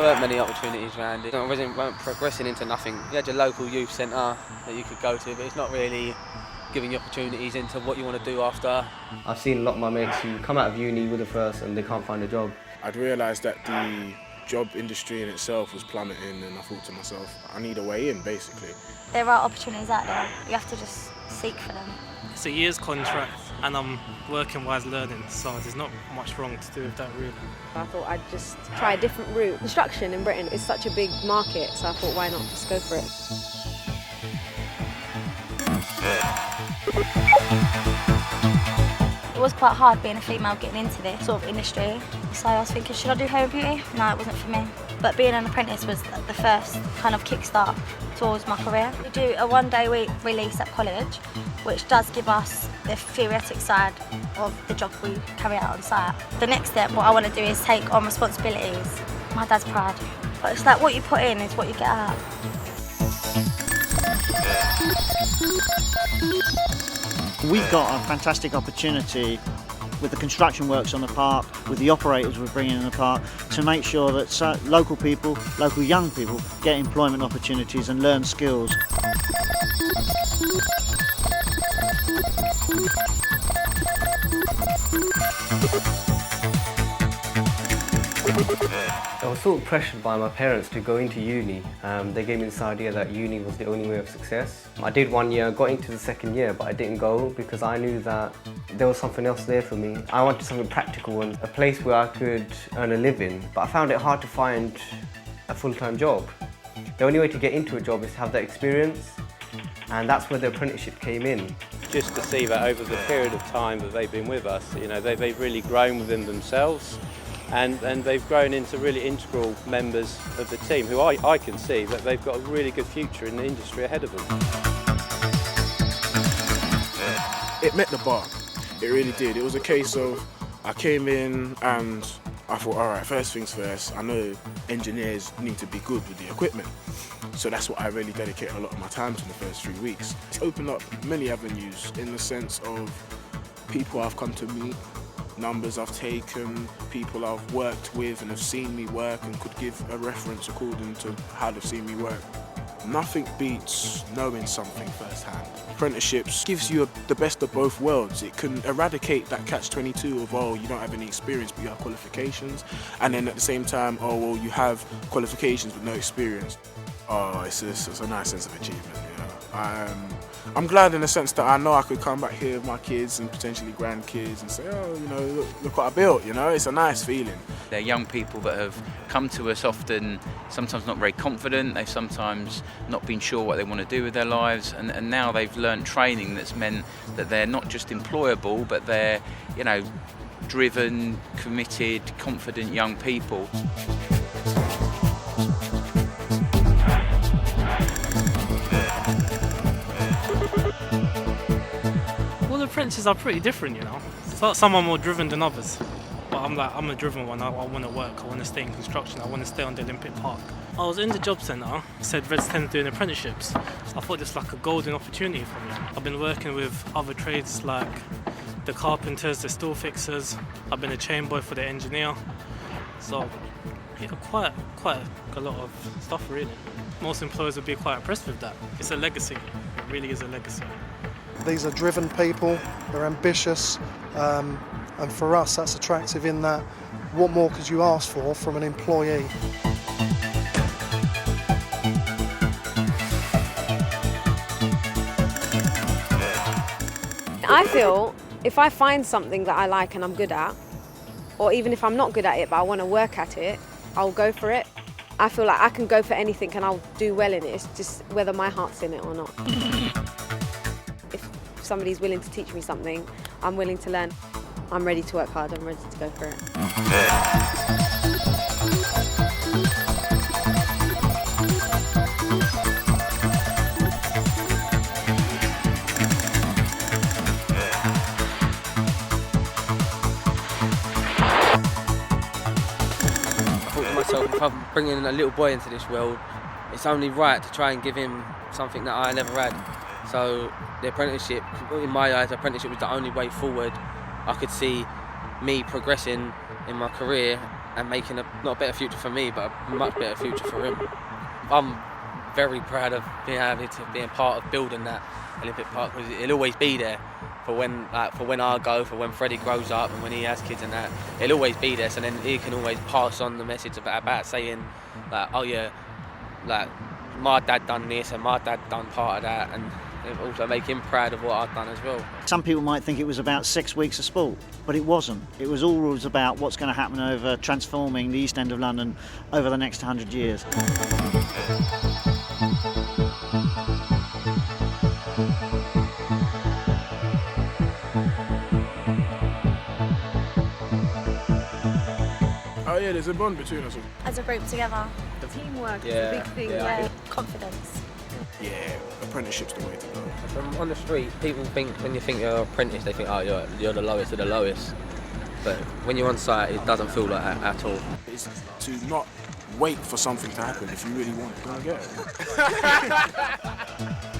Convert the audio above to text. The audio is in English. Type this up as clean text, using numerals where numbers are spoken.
There weren't many opportunities around it. I weren't progressing into nothing. You had your local youth centre that you could go to, but it's not really giving you opportunities into what you want to do after. I've seen a lot of my mates who come out of uni with a first and they can't find a job. I'd realised that the job industry in itself was plummeting, and I thought to myself, I need a way in, basically. There are opportunities out there. You have to just seek for them. It's a year's contract and I'm working while learning, so there's not much wrong to do with that really. I thought I'd just try a different route. Construction in Britain is such a big market, so I thought why not just go for it. It was quite hard being a female getting into this sort of industry, so I was thinking, should I do hair and beauty? No, it wasn't for me. But being an apprentice was the first kind of kickstart towards my career. We do a one-day-a-week release at college, which does give us the theoretic side of the job we carry out on site. The next step, what I want to do is take on responsibilities. My dad's proud. But it's like what you put in is what you get out. We got a fantastic opportunity with the construction works on the park, with the operators we're bringing in the park, to make sure that local people, local young people, get employment opportunities and learn skills. I was sort of pressured by my parents to go into uni. They gave me this idea that uni was the only way of success. I did 1 year, got into the second year, but I didn't go because I knew that there was something else there for me. I wanted something practical and a place where I could earn a living, but I found it hard to find a full-time job. The only way to get into a job is to have that experience, and that's where the apprenticeship came in. Just to see that over the period of time that they've been with us, you know, they've really grown within themselves. And they've grown into really integral members of the team who I can see that they've got a really good future in the industry ahead of them. It met the bar, it really did. It was a case of, I came in and I thought, all right, first things first, I know engineers need to be good with the equipment. So that's what I really dedicated a lot of my time to in the first 3 weeks. It's opened up many avenues in the sense of people I've come to meet, numbers I've taken, people I've worked with and have seen me work and could give a reference according to how they've seen me work. Nothing beats knowing something firsthand. Apprenticeships gives you the best of both worlds. It can eradicate that catch-22 of, oh, you don't have any experience but you have qualifications, and then at the same time, oh, well, you have qualifications but no experience. Oh, it's a nice sense of achievement, you know. I'm glad in the sense that I know I could come back here with my kids and potentially grandkids and say, oh, you know, look what I built, you know, it's a nice feeling. They're young people that have come to us often, sometimes not very confident, they've sometimes not been sure what they want to do with their lives, and now they've learned training that's meant that they're not just employable, but they're, you know, driven, committed, confident young people. Apprentices are pretty different, you know. Some are more driven than others, but I'm a driven one. I want to work, I want to stay in construction, I want to stay on the Olympic Park. I was in the job centre, said Reds tend to doing apprenticeships. So I thought this was like a golden opportunity for me. I've been working with other trades like the carpenters, the steel fixers. I've been a chain boy for the engineer. So yeah, quite a lot of stuff really. Most employers would be quite impressed with that. It's a legacy, it really is a legacy. These are driven people, they're ambitious, and for us that's attractive in that what more could you ask for from an employee? I feel if I find something that I like and I'm good at, or even if I'm not good at it but I want to work at it, I'll go for it. I feel like I can go for anything and I'll do well in it, it's just whether my heart's in it or not. If somebody's willing to teach me something, I'm willing to learn. I'm ready to work hard, I'm ready to go for it. I thought to myself, if I'm bringing a little boy into this world, it's only right to try and give him something that I never had. So the apprenticeship, in my eyes, the apprenticeship was the only way forward. I could see me progressing in my career and making not a better future for me, but a much better future for him. I'm very proud of being part of building that Olympic Park, because it'll always be there for when I go, for when Freddie grows up and when he has kids and that. It'll always be there, so then he can always pass on the message about saying like, oh yeah, like my dad done this and my dad done part of that, and also make him proud of what I've done as well. Some people might think it was about 6 weeks of sport, but it wasn't. It was always about what's going to happen over transforming the East End of London over the next 100 years. Oh yeah, there's a bond between us all. As a group together. Teamwork Yeah, is a big thing. yeah. Confidence. Yeah, apprenticeship's the way to go. From on the street, people think when you think you're an apprentice, they think, oh, you're the lowest of the lowest. But when you're on site, it doesn't feel like that at all. It's to not wait for something to happen. If you really want it, go and get it.